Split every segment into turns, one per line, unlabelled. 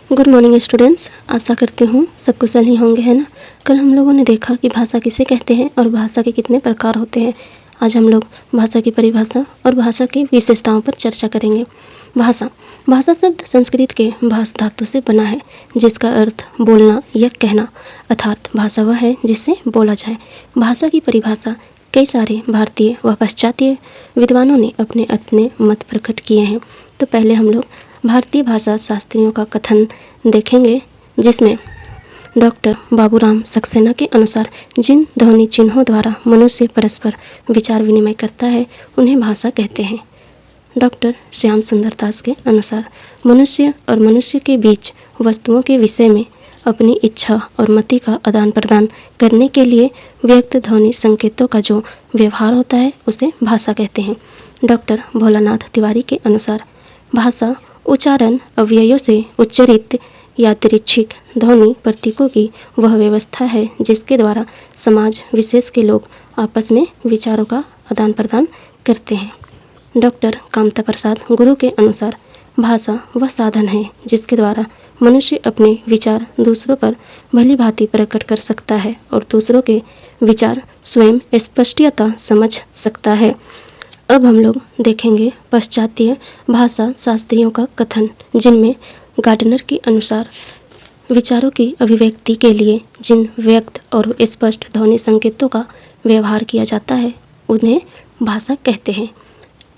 Good morning students. आशा करती हूँ सब कुशल ही होंगे, है ना। कल हम लोगों ने देखा कि भाषा किसे कहते हैं और भाषा के कितने प्रकार होते हैं। आज हम लोग भाषा की परिभाषा और भाषा की विशेषताओं पर चर्चा करेंगे। भाषा शब्द संस्कृत के भाष धातु से बना है, जिसका अर्थ बोलना या कहना, अर्थात भाषा वह है जिससे बोला जाए। भाषा की परिभाषा कई सारे भारतीय व पाश्चात्य विद्वानों ने अपने अपने मत प्रकट किए हैं। तो पहले हम लोग भारतीय भाषा शास्त्रियों का कथन देखेंगे, जिसमें डॉक्टर बाबूराम सक्सेना के अनुसार जिन ध्वनि चिन्हों द्वारा मनुष्य परस्पर विचार विनिमय करता है उन्हें भाषा कहते हैं। डॉक्टर श्याम सुंदर दास के अनुसार मनुष्य और मनुष्य के बीच वस्तुओं के विषय में अपनी इच्छा और मति का आदान प्रदान करने के लिए व्यक्त ध्वनि संकेतों का जो व्यवहार होता है उसे भाषा कहते हैं। डॉक्टर भोलानाथ तिवारी के अनुसार भाषा उच्चारण अव्ययों से उच्चरित यादृच्छिक ध्वनि प्रतीकों की वह व्यवस्था है जिसके द्वारा समाज विशेष के लोग आपस में विचारों का आदान प्रदान करते हैं। डॉक्टर कामता प्रसाद गुरु के अनुसार भाषा वह साधन है जिसके द्वारा मनुष्य अपने विचार दूसरों पर भली भांति प्रकट कर सकता है और दूसरों के विचार स्वयं स्पष्टता समझ सकता है। अब हम लोग देखेंगे पाश्चात्य भाषा शास्त्रियों का कथन, जिनमें गार्डनर के अनुसार विचारों की अभिव्यक्ति के लिए जिन व्यक्त और स्पष्ट ध्वनि संकेतों का व्यवहार किया जाता है उन्हें भाषा कहते हैं।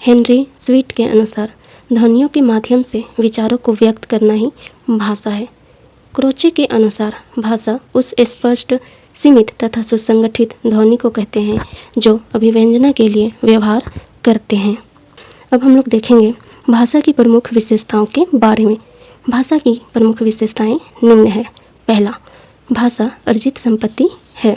हेनरी स्वीट के अनुसार ध्वनियों के माध्यम से विचारों को व्यक्त करना ही भाषा है। क्रोचे के अनुसार भाषा उस स्पष्ट सीमित तथा सुसंगठित ध्वनि को कहते हैं जो अभिव्यंजना के लिए व्यवहार करते हैं। अब हम लोग देखेंगे भाषा की प्रमुख विशेषताओं के बारे में। भाषा की प्रमुख विशेषताएं निम्न है। पहला, भाषा अर्जित संपत्ति है,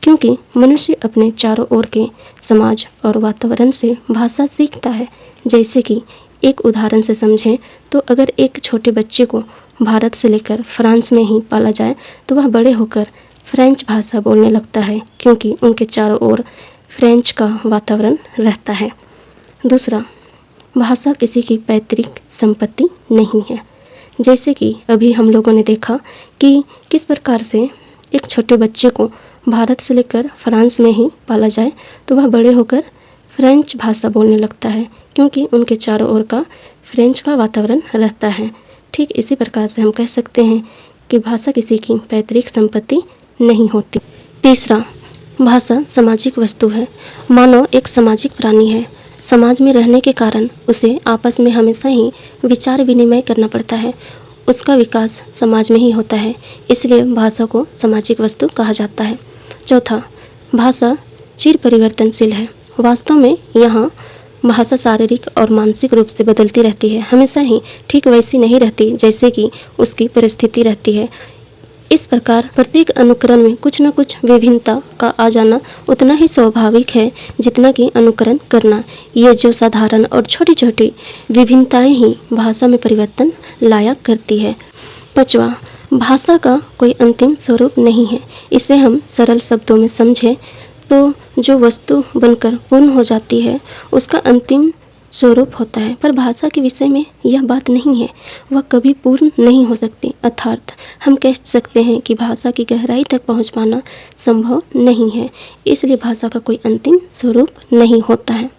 क्योंकि मनुष्य अपने चारों ओर के समाज और वातावरण से भाषा सीखता है। जैसे कि एक उदाहरण से समझें तो अगर एक छोटे बच्चे को भारत से लेकर फ्रांस में ही पाला जाए तो वह बड़े होकर फ्रेंच भाषा बोलने लगता है, क्योंकि उनके चारों ओर फ्रेंच का वातावरण रहता है। दूसरा, भाषा किसी की पैतृक संपत्ति नहीं है। जैसे कि अभी हम लोगों ने देखा कि किस प्रकार से एक छोटे बच्चे को भारत से लेकर फ्रांस में ही पाला जाए तो वह बड़े होकर फ्रेंच भाषा बोलने लगता है, क्योंकि उनके चारों ओर का फ्रेंच का वातावरण रहता है। ठीक इसी प्रकार से हम कह सकते हैं कि भाषा किसी की पैतृक संपत्ति नहीं होती। तीसरा, भाषा सामाजिक वस्तु है। मानव एक सामाजिक प्राणी है। समाज में रहने के कारण उसे आपस में हमेशा ही विचार विनिमय करना पड़ता है। उसका विकास समाज में ही होता है, इसलिए भाषा को सामाजिक वस्तु कहा जाता है। चौथा, भाषा चिर परिवर्तनशील है। वास्तव में यहाँ भाषा शारीरिक और मानसिक रूप से बदलती रहती है, हमेशा ही ठीक वैसी नहीं रहती जैसे कि उसकी परिस्थिति रहती है। इस प्रकार प्रत्येक अनुकरण में कुछ न कुछ विभिन्नता का आ जाना उतना ही स्वाभाविक है जितना कि अनुकरण करना। ये जो साधारण और छोटी छोटी विभिन्नताएं ही भाषा में परिवर्तन लाया करती है। पांचवा, भाषा का कोई अंतिम स्वरूप नहीं है। इसे हम सरल शब्दों में समझें तो जो वस्तु बनकर पूर्ण हो जाती है उसका अंतिम स्वरूप होता है, पर भाषा के विषय में यह बात नहीं है, वह कभी पूर्ण नहीं हो सकती। अर्थात हम कह सकते हैं कि भाषा की गहराई तक पहुंच पाना संभव नहीं है, इसलिए भाषा का कोई अंतिम स्वरूप नहीं होता है।